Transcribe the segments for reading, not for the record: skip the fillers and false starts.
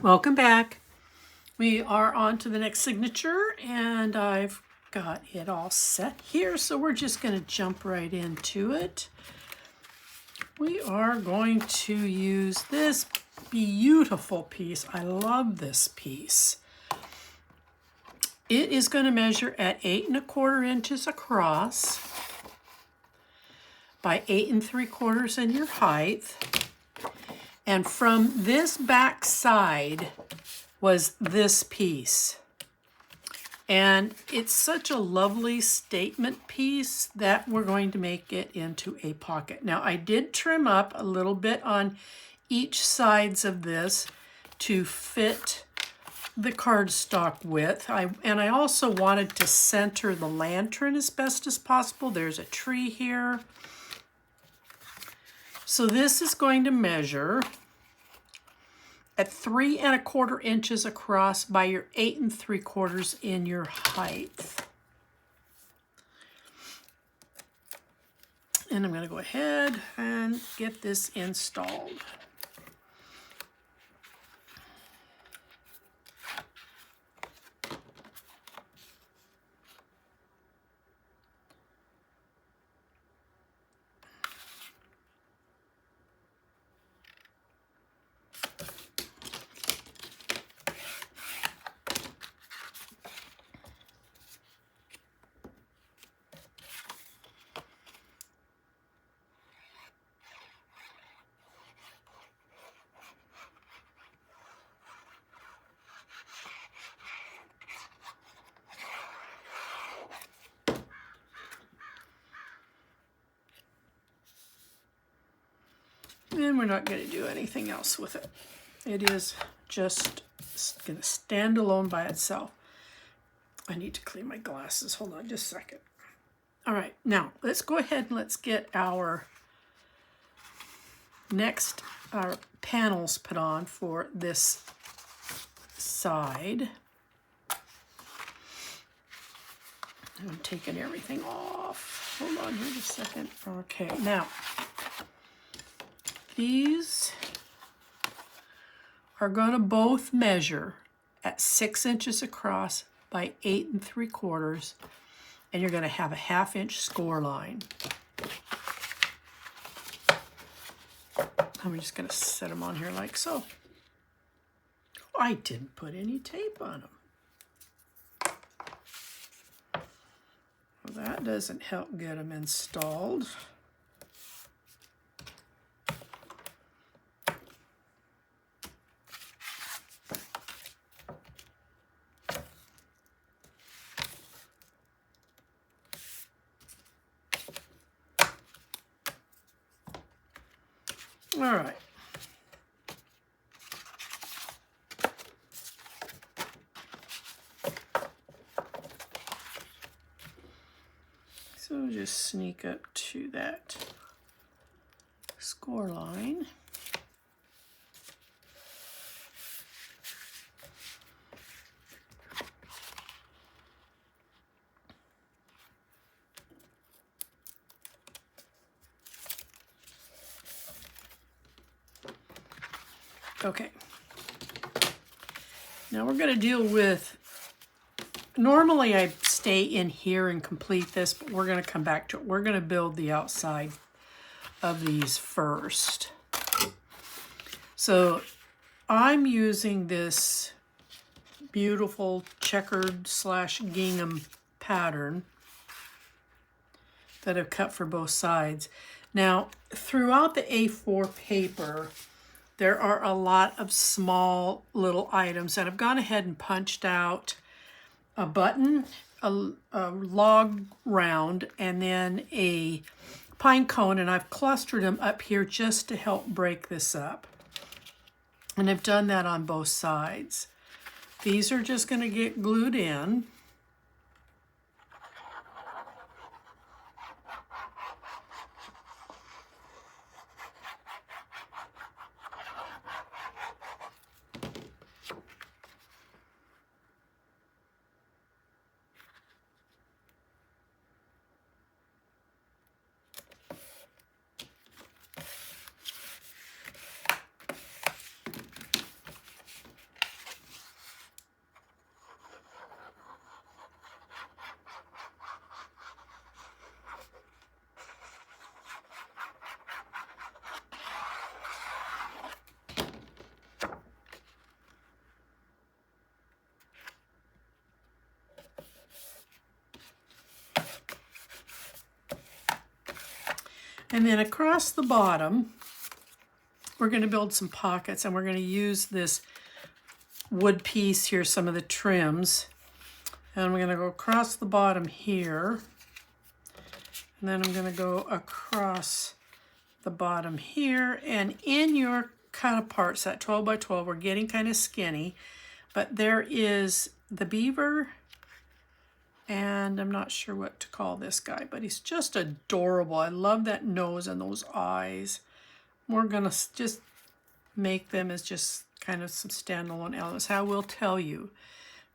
Welcome back. We are on to the next signature, and I've got it all set here, so we're just going to jump right into it. We are going to use this beautiful piece. I love this piece. It is going to measure at 8 1/4 inches across by 8 3/4 in your height. And from this back side was this piece. And it's such a lovely statement piece that we're going to make it into a pocket. Now, I did trim up a little bit on each sides of this to fit the cardstock width. And I also wanted to center the lantern as best as possible. There's a tree here. So this is going to measure at 3 1/4 inches across by your 8 3/4 in your height. And I'm going to go ahead and get this installed. And we're not going to do anything else with it. It is just going to stand alone by itself. I need to clean my glasses. Hold on just a second. All right, now let's go ahead and let's get our panels put on for this side. I'm taking everything off. Hold on here just a second. Okay, now these are going to both measure at 6 inches across by 8 3/4, and you're going to have a 1/2 inch score line. I'm just going to set them on here like so. I didn't put any tape on them. Well, that doesn't help get them installed. All right. So just sneak up to that score line. Okay. Now we're going to deal with, normally I stay in here and complete this, but we're going to come back to it. We're going to build the outside of these first. So I'm using this beautiful checkered / gingham pattern that I've cut for both sides. Now, throughout the A4 paper, there are a lot of small little items, and I've gone ahead and punched out a button, a log round, and then a pine cone, and I've clustered them up here just to help break this up. And I've done that on both sides. These are just going to get glued in. And then across the bottom, we're going to build some pockets, and we're going to use this wood piece here, some of the trims. And we're going to go across the bottom here. And then I'm going to go across the bottom here. And in your cut aparts, that 12 by 12, we're getting kind of skinny. But there is the beaver, and I'm not sure what to call this guy, but he's just adorable. I love that nose and those eyes. We're going to just make them as just kind of some standalone elements. I will tell you,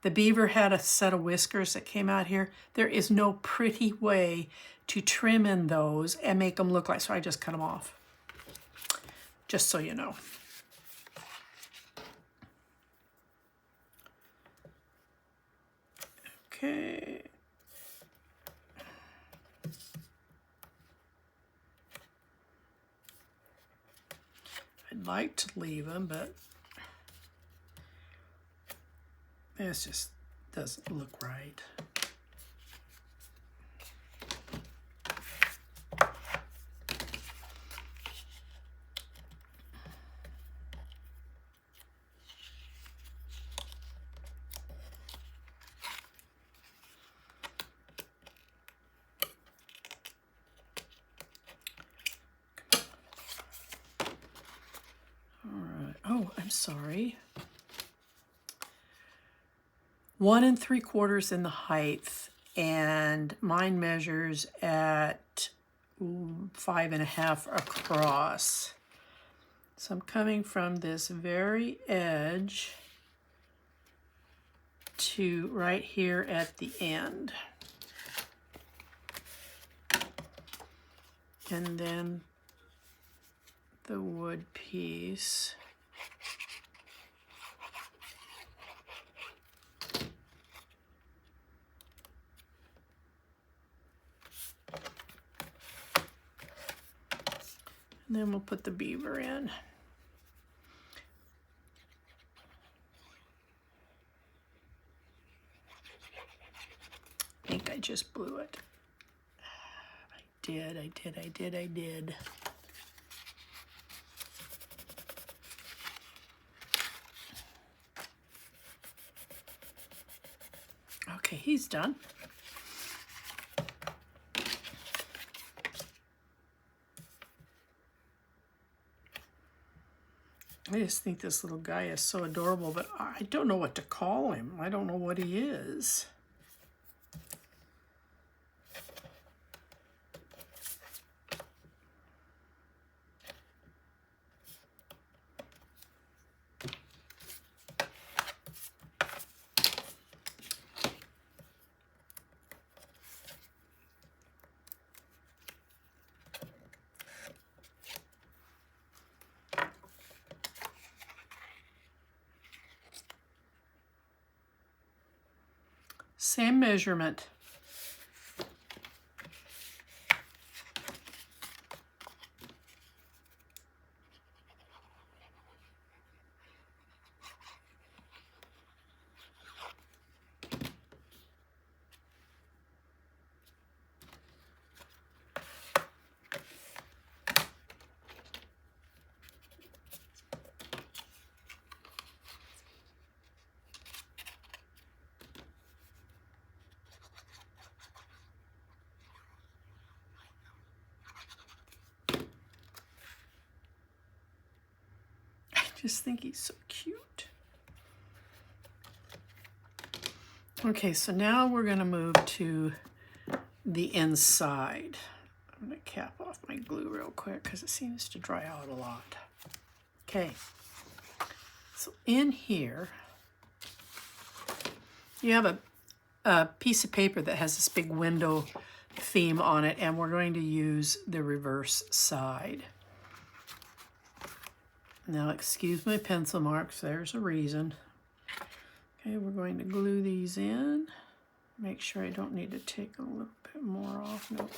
the beaver had a set of whiskers that came out here. There is no pretty way to trim in those and make them look like, so I just cut them off. Just so you know. Okay. I'd like to leave them, but this just doesn't look right. Oh, I'm sorry. 1 3/4 in the height, and mine measures at 5.5 across. So I'm coming from this very edge to right here at the end. And then the wood piece. And then we'll put the beaver in. I think I just blew it. I did. Okay, he's done. I just think this little guy is so adorable, but I don't know what to call him. I don't know what he is. Same measurement. Just think he's so cute. Okay, so now we're going to move to the inside. I'm going to cap off my glue real quick because it seems to dry out a lot. Okay, so in here, you have a piece of paper that has this big window theme on it, and we're going to use the reverse side. Now, excuse my pencil marks, there's a reason. Okay, we're going to glue these in. Make sure I don't need to take a little bit more off. Nope.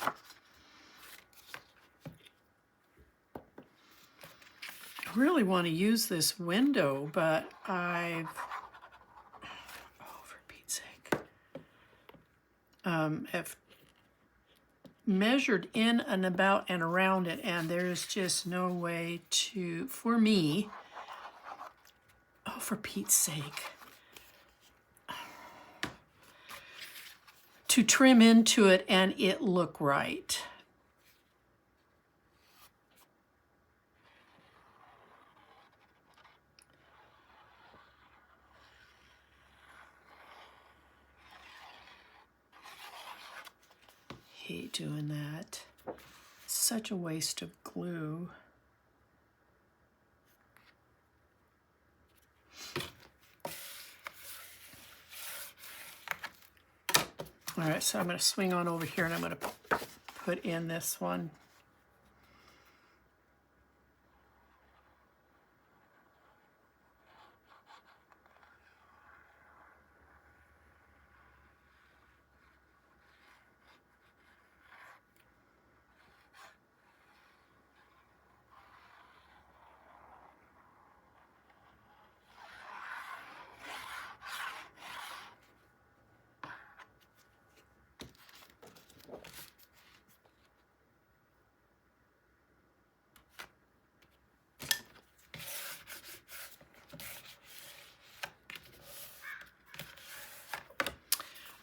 I really want to use this window, but oh, for Pete's sake, have measured in and about and around it, and there's just no way to, for me, oh, for Pete's sake, to trim into it and it look right. Hate doing that. Such a waste of glue. All right, so I'm going to swing on over here and I'm going to put in this one.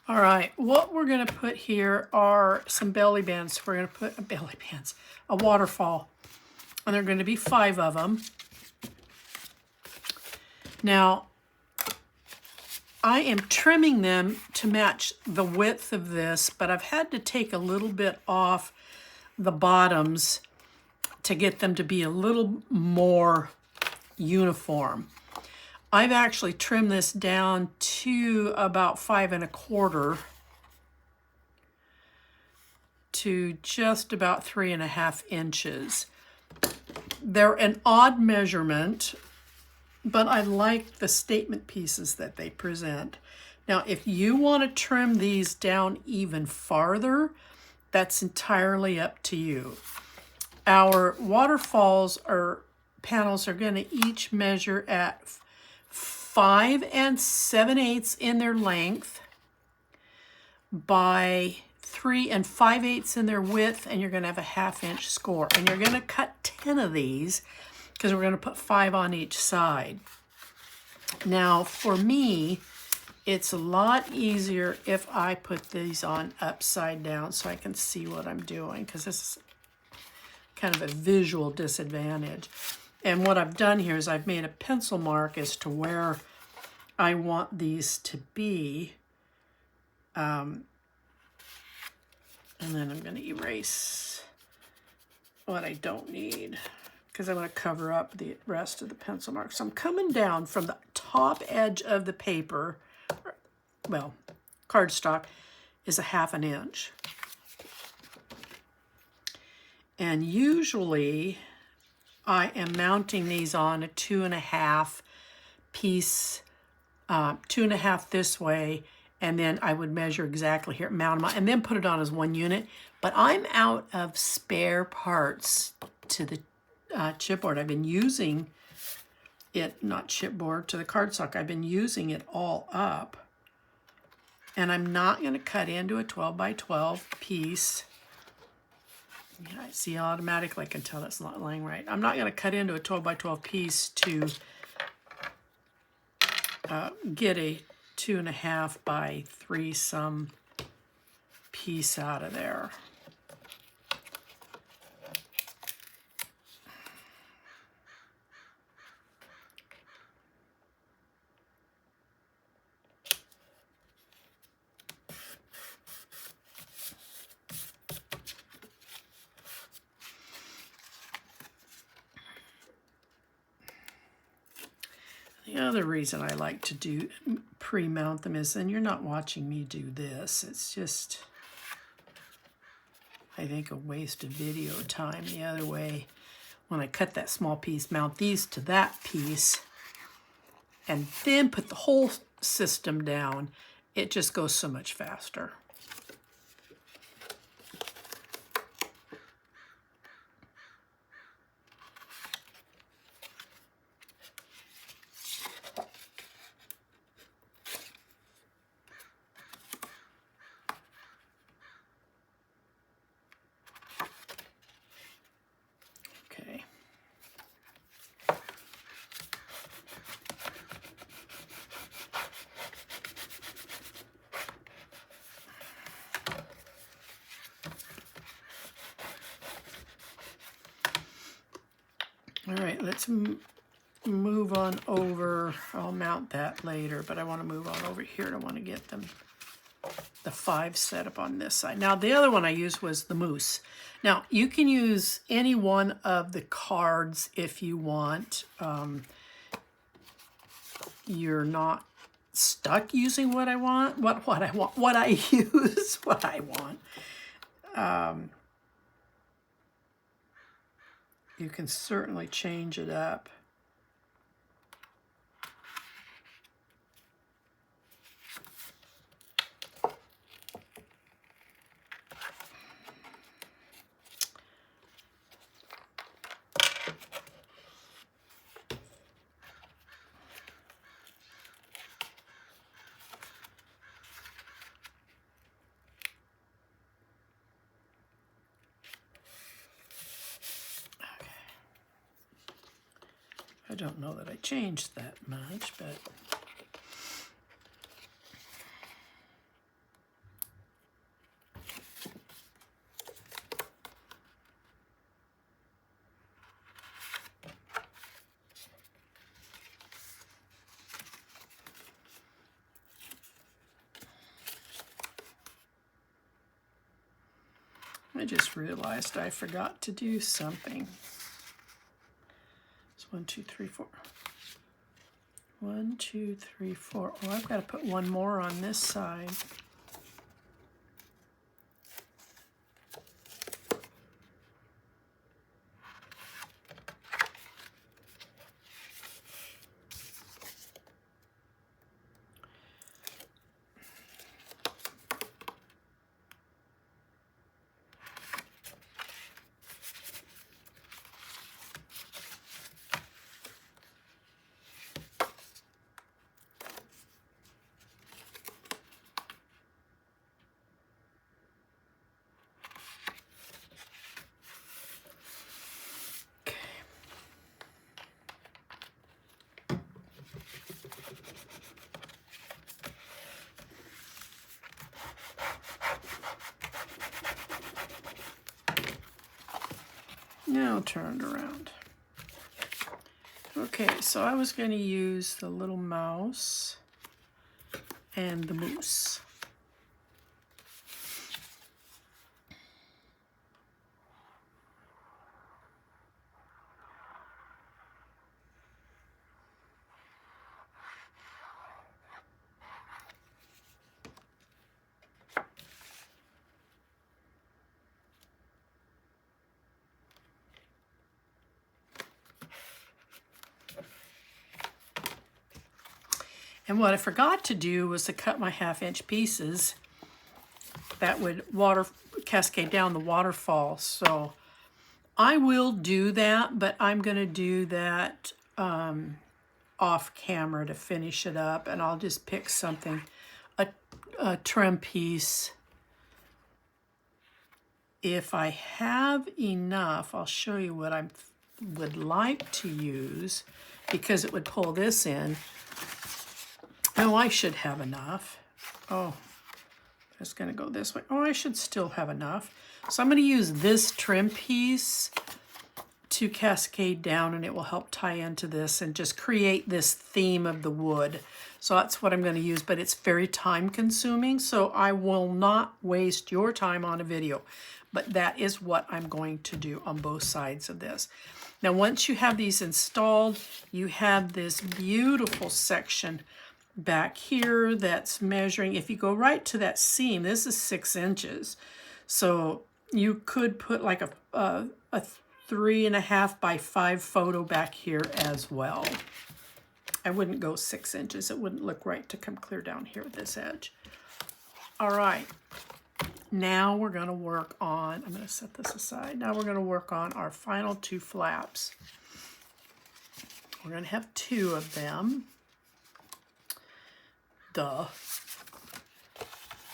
All right, what we're going to put here are some belly bands. We're going to put a waterfall, and there are going to be 5 of them. Now, I am trimming them to match the width of this, but I've had to take a little bit off the bottoms to get them to be a little more uniform. I've actually trimmed this down to about 5 1/4 to just about 3 1/2 inches. They're an odd measurement, but I like the statement pieces that they present. Now, if you want to trim these down even farther, that's entirely up to you. Our waterfalls or panels are going to each measure at 5 7/8 in their length by 3 5/8 in their width, and you're going to have a 1/2 inch score. And you're going to cut 10 of these because we're going to put 5 on each side. Now, for me, it's a lot easier if I put these on upside down so I can see what I'm doing, because this is kind of a visual disadvantage. And what I've done here is I've made a pencil mark as to where I want these to be. And then I'm going to erase what I don't need, because I want to cover up the rest of the pencil mark. So I'm coming down from the top edge of the paper, well, cardstock is a 1/2 inch. And usually I am mounting these on a 2 1/2 piece, 2 1/2 this way, and then I would measure exactly here, mount them on, and then put it on as 1 unit. But I'm out of spare parts to the chipboard. I've been using it, not chipboard, to the cardstock. I've been using it all up. And I'm not going to cut into a 12 by 12 piece. Yeah, I see automatically, I can tell that's not laying right. I'm not going to cut into a 12 by 12 piece to get a 2 1/2 by 3 some piece out of there. The other reason I like to do pre-mount them is then you're not watching me do this. It's just, I think, a waste of video time. The other way, when I cut that small piece, mount these to that piece, and then put the whole system down, it just goes so much faster. right, let's move on over. I'll mount that later, but I want to move on over here. I want to get them the 5 set up on this side. Now the other one I used was the moose. Now you can use any one of the cards if you want. You're not stuck using what I want. What I want. What I use. What I want. You can certainly change it up. I don't know that I changed that much, but I just realized I forgot to do something. It's 1, 2, 3, 4. 1, 2, 3, 4. Oh, I've got to put one more on this side. Now turn it around. Okay, so I was going to use the little mouse and the moose. And what I forgot to do was to cut my 1/2-inch pieces that would cascade down the waterfall. So I will do that, but I'm going to do that off camera to finish it up. And I'll just pick something, a trim piece. If I have enough, I'll show you what I would like to use, because it would pull this in. Oh, I should have enough. Oh, it's going to go this way. Oh, I should still have enough. So I'm going to use this trim piece to cascade down, and it will help tie into this and just create this theme of the wood. So that's what I'm going to use, but it's very time consuming, so I will not waste your time on a video. But that is what I'm going to do on both sides of this. Now, once you have these installed, you have this beautiful section back here that's measuring. If you go right to that seam, this is 6 inches. So you could put like a 3.5 by 5 photo back here as well. I wouldn't go 6 inches. It wouldn't look right to come clear down here at this edge. All right. Now we're going to work on, I'm going to set this aside. Now we're going to work on our final 2 flaps. We're going to have 2 of them. Duh.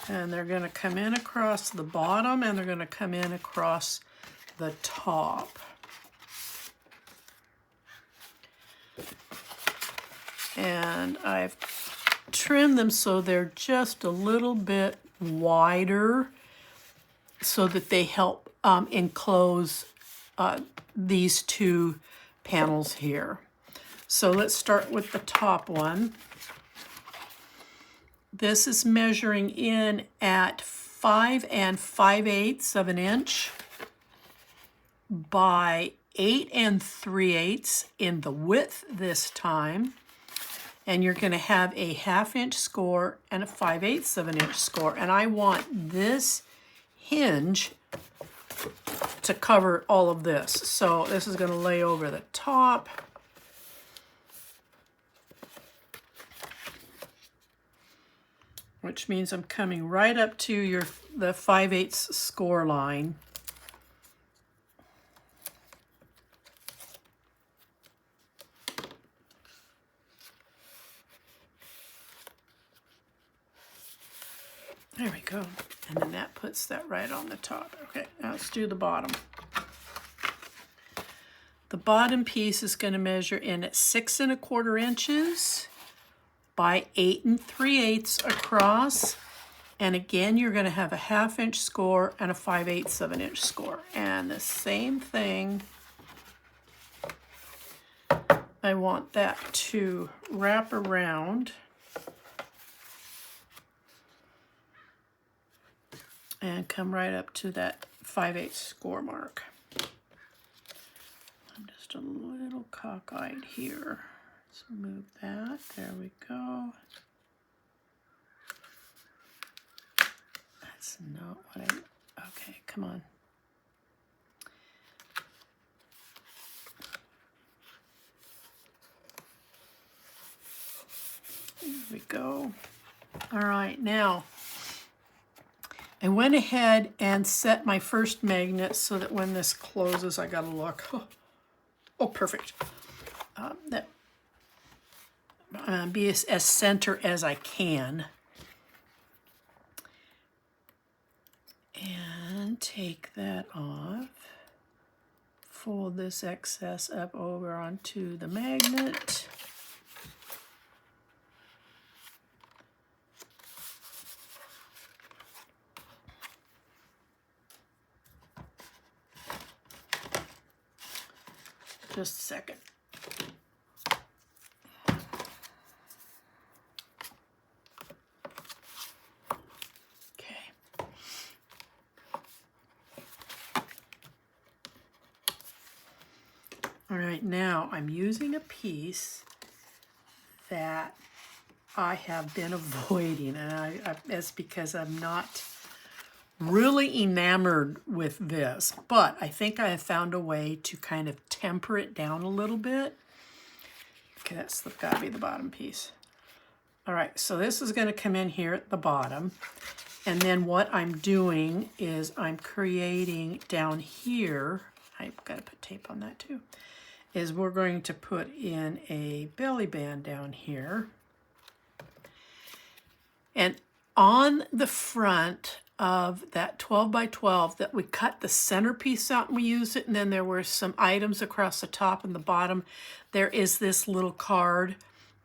And they're going to come in across the bottom, and they're going to come in across the top. And I've trimmed them so they're just a little bit wider so that they help enclose these 2 panels here. So let's start with the top one. This is measuring in at 5 5/8 of an inch by 8 3/8 in the width this time. And you're going to have a 1/2 inch score and a 5/8 of an inch score. And I want this hinge to cover all of this. So this is going to lay over the top. Which means I'm coming right up to the 5/8 score line. There we go. And then that puts that right on the top. Okay, now let's do the bottom. The bottom piece is going to measure in at 6 1/4 inches by 8 3/8 across. And again, you're going to have a 1/2 inch score and a 5/8 of an inch score. And the same thing, I want that to wrap around and come right up to that 5/8 score mark. I'm just a little cockeyed here. Let's move that. There we go. That's not what okay, come on. There we go. All right, now I went ahead and set my first magnet so that when this closes, I got to look. Oh, perfect. That be as center as I can. And take that off. Fold this excess up over onto the magnet. Just a second. Okay. All right, now I'm using a piece that I have been avoiding, and it's because I'm not really enamored with this, but I think I have found a way to kind of temper it down a little bit. Okay, that's got to be the bottom piece. All right, so this is going to come in here at the bottom, and then what I'm doing is I'm creating down here, I've got to put tape on that too, is we're going to put in a belly band down here. And on the front of that 12 by 12 that we cut the centerpiece out and we used it, and then there were some items across the top and the bottom, there is this little card,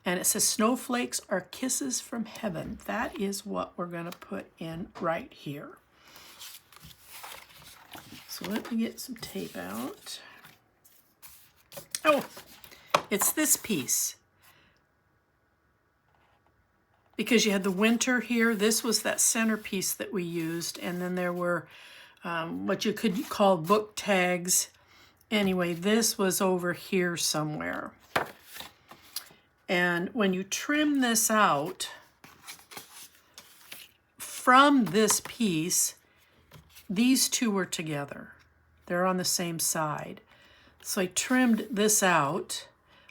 and it says snowflakes are kisses from heaven. That is what we're going to put in right here. So let me get some tape out. Oh, it's this piece. Because you had the winter here, this was that centerpiece that we used, and then there were what you could call book tags. Anyway, this was over here somewhere. And when you trim this out from this piece, these two were together. They're on the same side. So I trimmed this out.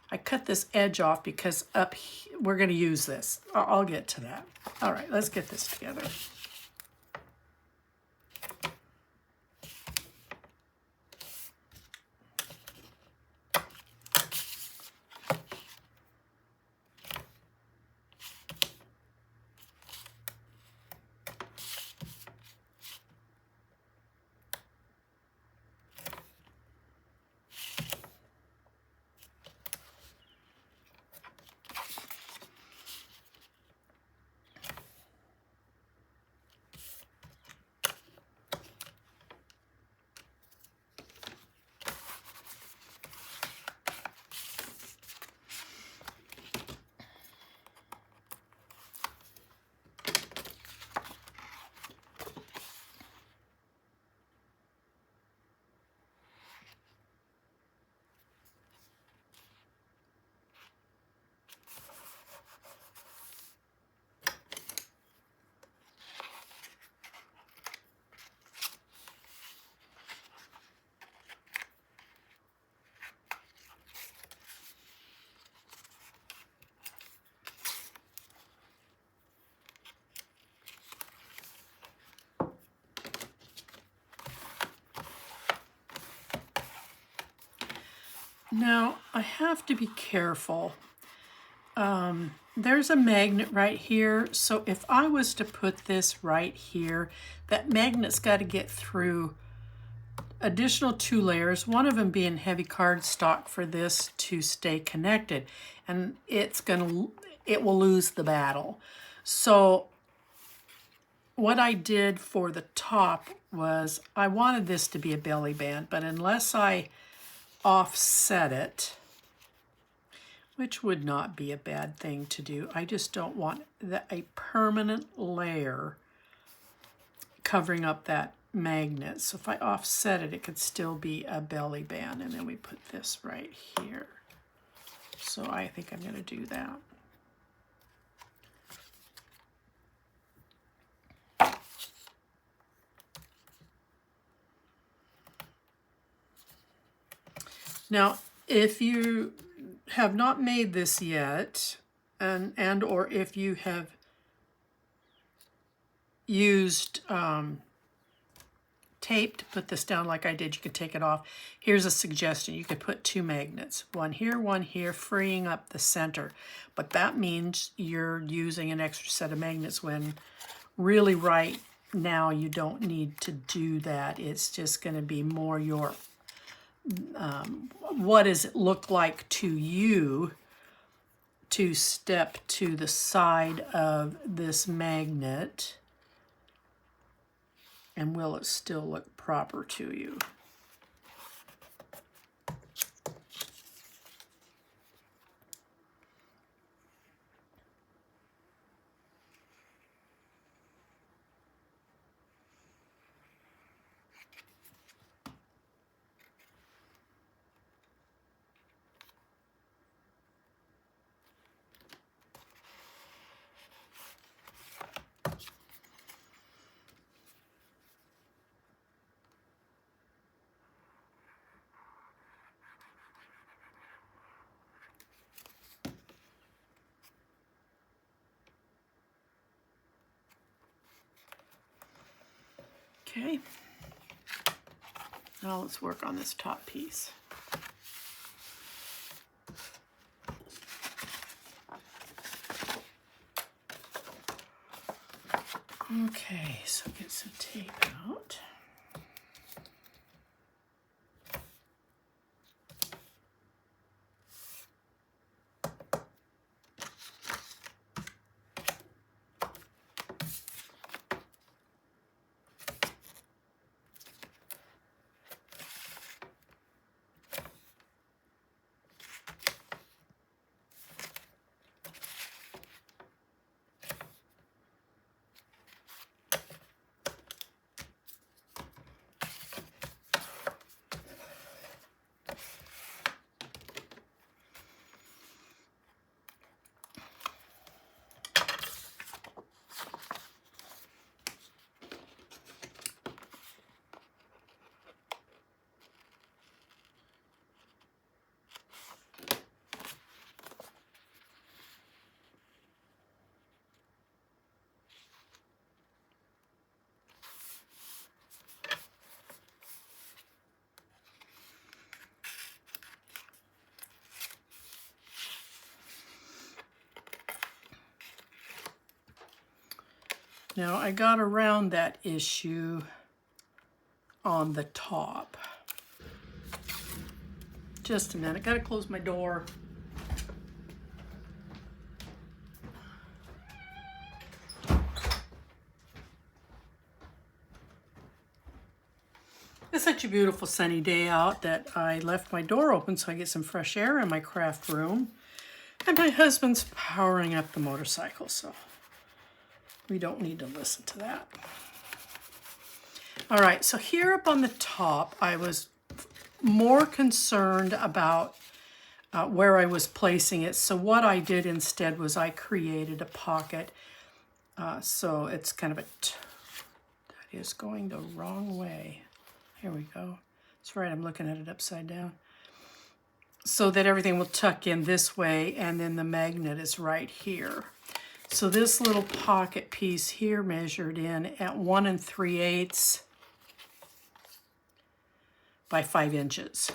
I cut this edge off because up here, we're going to use this. I'll get to that. All right, let's get this together. Now I have to be careful. There's a magnet right here, so if I was to put this right here, that magnet's got to get through additional 2 layers, one of them being heavy cardstock for this to stay connected, and it will lose the battle. So what I did for the top was I wanted this to be a belly band, but unless I offset it, which would not be a bad thing to do, I just don't want a permanent layer covering up that magnet. So if I offset it, it could still be a belly band, and then we put this right here. So I think I'm going to do that. Now, if you have not made this yet, and or if you have used tape to put this down like I did, you could take it off. Here's a suggestion. You could put 2 magnets, one here, freeing up the center. But that means you're using an extra set of magnets when really right now you don't need to do that. It's just going to be more your what does it look like to you to step to the side of this magnet, and will it still look proper to you? Okay, now let's work on this top piece. Okay, so get some tape out. Now I got around that issue on the top. Just a minute, gotta close my door. It's such a beautiful sunny day out that I left my door open so I get some fresh air in my craft room. And my husband's powering up the motorcycle, so we don't need to listen to that. All right, so here up on the top, I was more concerned about where I was placing it. So what I did instead was I created a pocket. So it's kind of that is going the wrong way. Here we go. That's right, I'm looking at it upside down. So that everything will tuck in this way, and then the magnet is right here. So this little pocket piece here measured in at 1 3/8 by 5 inches.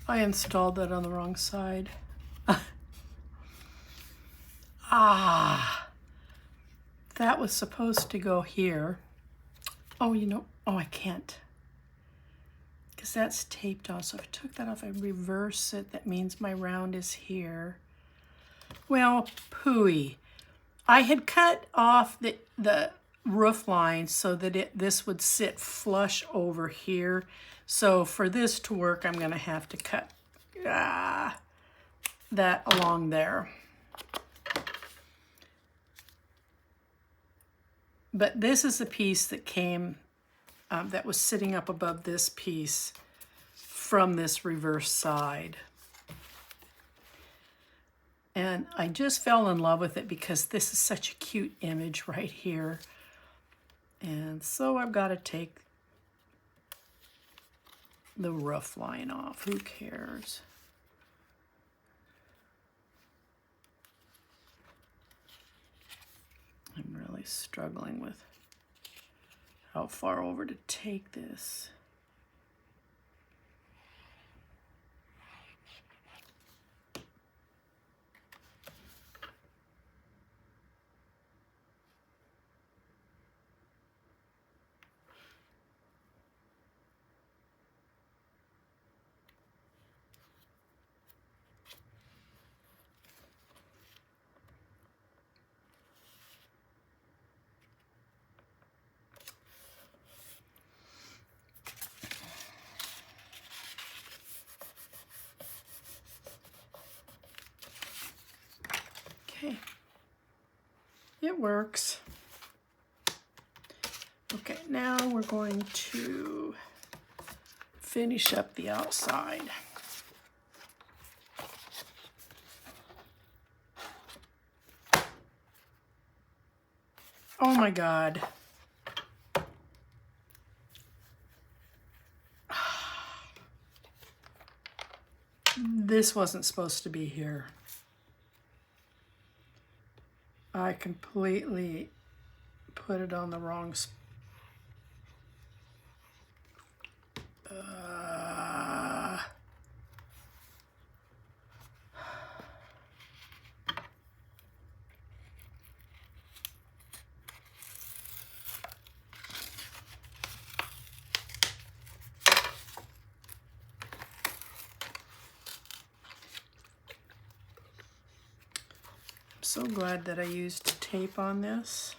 I installed that on the wrong side. Ah, that was supposed to go here. Oh, you know, oh, I can't. Because that's taped on. So if I took that off, I reverse it. That means my round is here. Well, pooey. I had cut off the roof line so that this would sit flush over here. So for this to work, I'm going to have to cut that along there. But this is a piece that came, that was sitting up above this piece from this reverse side. And I just fell in love with it because this is such a cute image right here. And so I've got to take the roof line off. Who cares? I'm really struggling with how far over to take this. Okay, it works. Okay, now we're going to finish up the outside. Oh my God. This wasn't supposed to be here. I completely put it on the wrong spot. So glad that I used tape on this.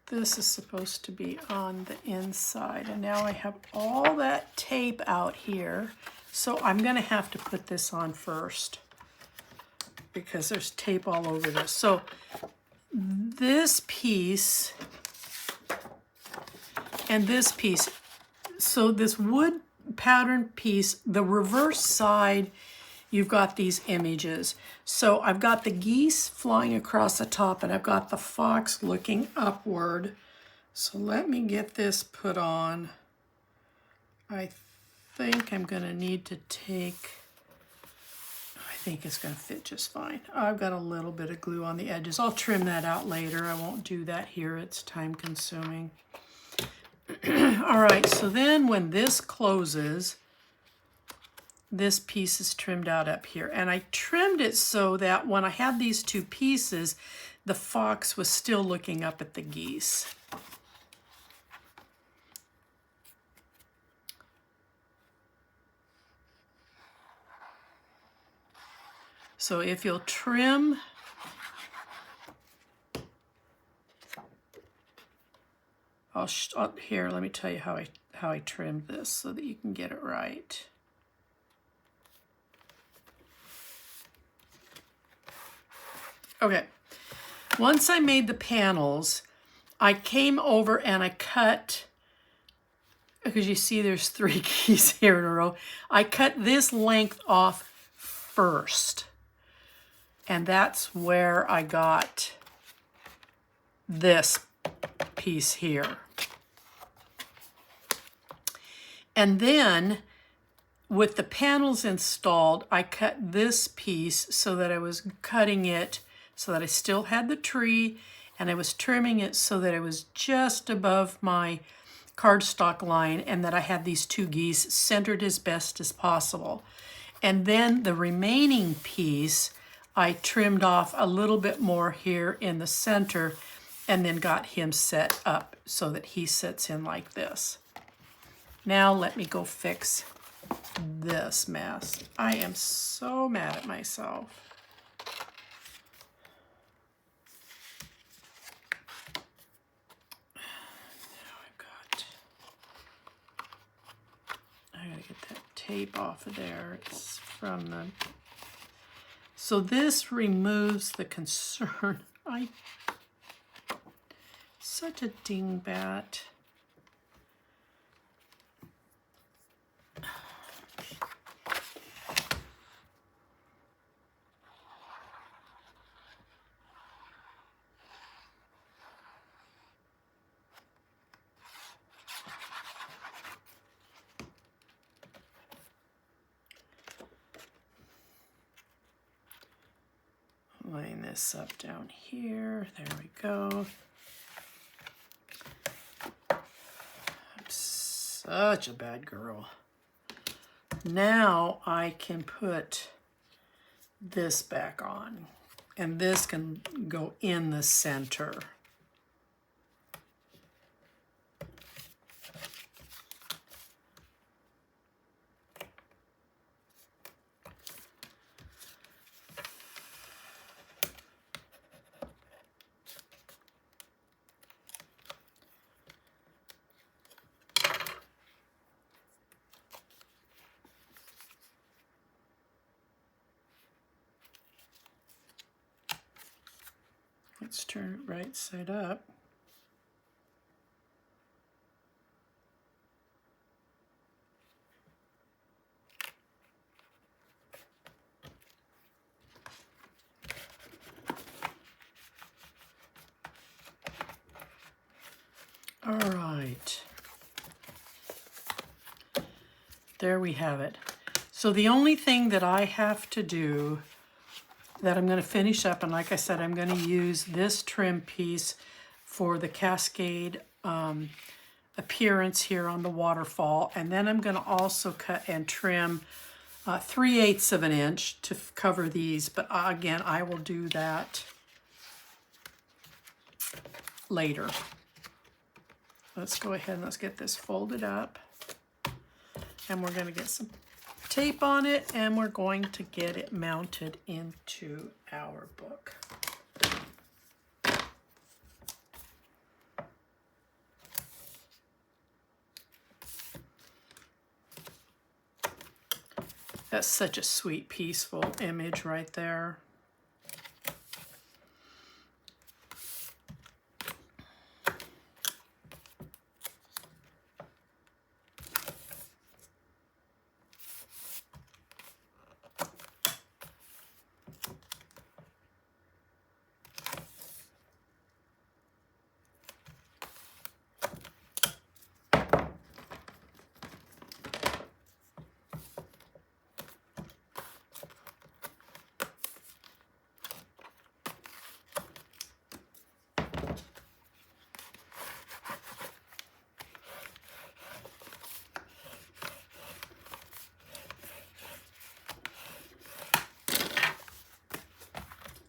This is supposed to be on the inside, and now I have all that tape out here, so I'm going to have to put this on first because there's tape all over this. So this piece and this piece, so this wood pattern piece, the reverse side, you've got these images. So I've got the geese flying across the top and I've got the fox looking upward. So let me get this put on. I think I'm going to need to take, I think it's going to fit just fine. I've got a little bit of glue on the edges. I'll trim that out later. I won't do that here. It's time consuming. All right, so then when this closes, this piece is trimmed out up here. And I trimmed it so that when I had these two pieces, the fox was still looking up at the geese. So if you'll trim, here, let me tell you how I trimmed this so that you can get it right. Okay, once I made the panels, I came over and I cut, because you see there's 3 keys here in a row, I cut this length off first. And that's where I got this piece here. And then with the panels installed, I cut this piece so that I was cutting it so that I still had the tree, and I was trimming it so that it was just above my cardstock line, and that I had these two geese centered as best as possible. And then the remaining piece, I trimmed off a little bit more here in the center, and then got him set up so that he sits in like this. Now let me go fix this mess. I am so mad at myself. I gotta get that tape off of there. It's from the... So this removes the concern. Such a dingbat. Line this up down here. There we go. I'm such a bad girl. Now I can put this back on, and this can go in the center. Let's turn it right side up. All right. There we have it. So the only thing that I have to do, that I'm going to finish up, and like I said, I'm going to use this trim piece for the cascade appearance here on the waterfall, and then I'm going to also cut and trim 3/8 of an inch to cover these, but again, I will do that later. Let's go ahead and let's get this folded up, and we're going to get some tape on it, and we're going to get it mounted into our book. That's such a sweet, peaceful image right there.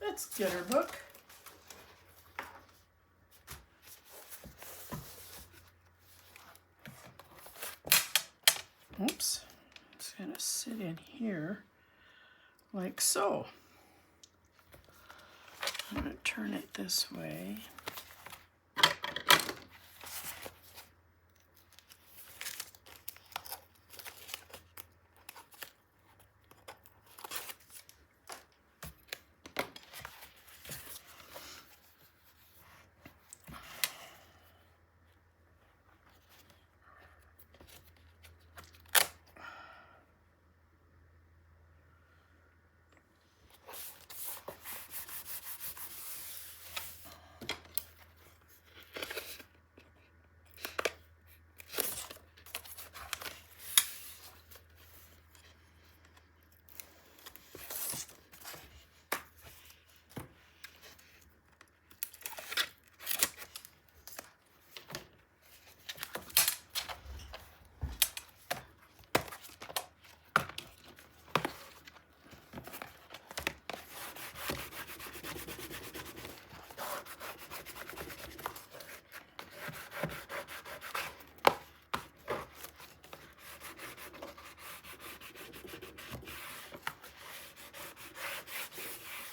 Let's get our book. Oops, it's going to sit in here like so. I'm going to turn it this way.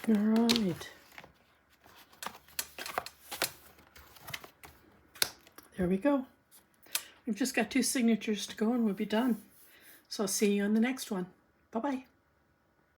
All right. There we go. We've just got 2 signatures to go and we'll be done. So I'll see you on the next one. Bye-bye.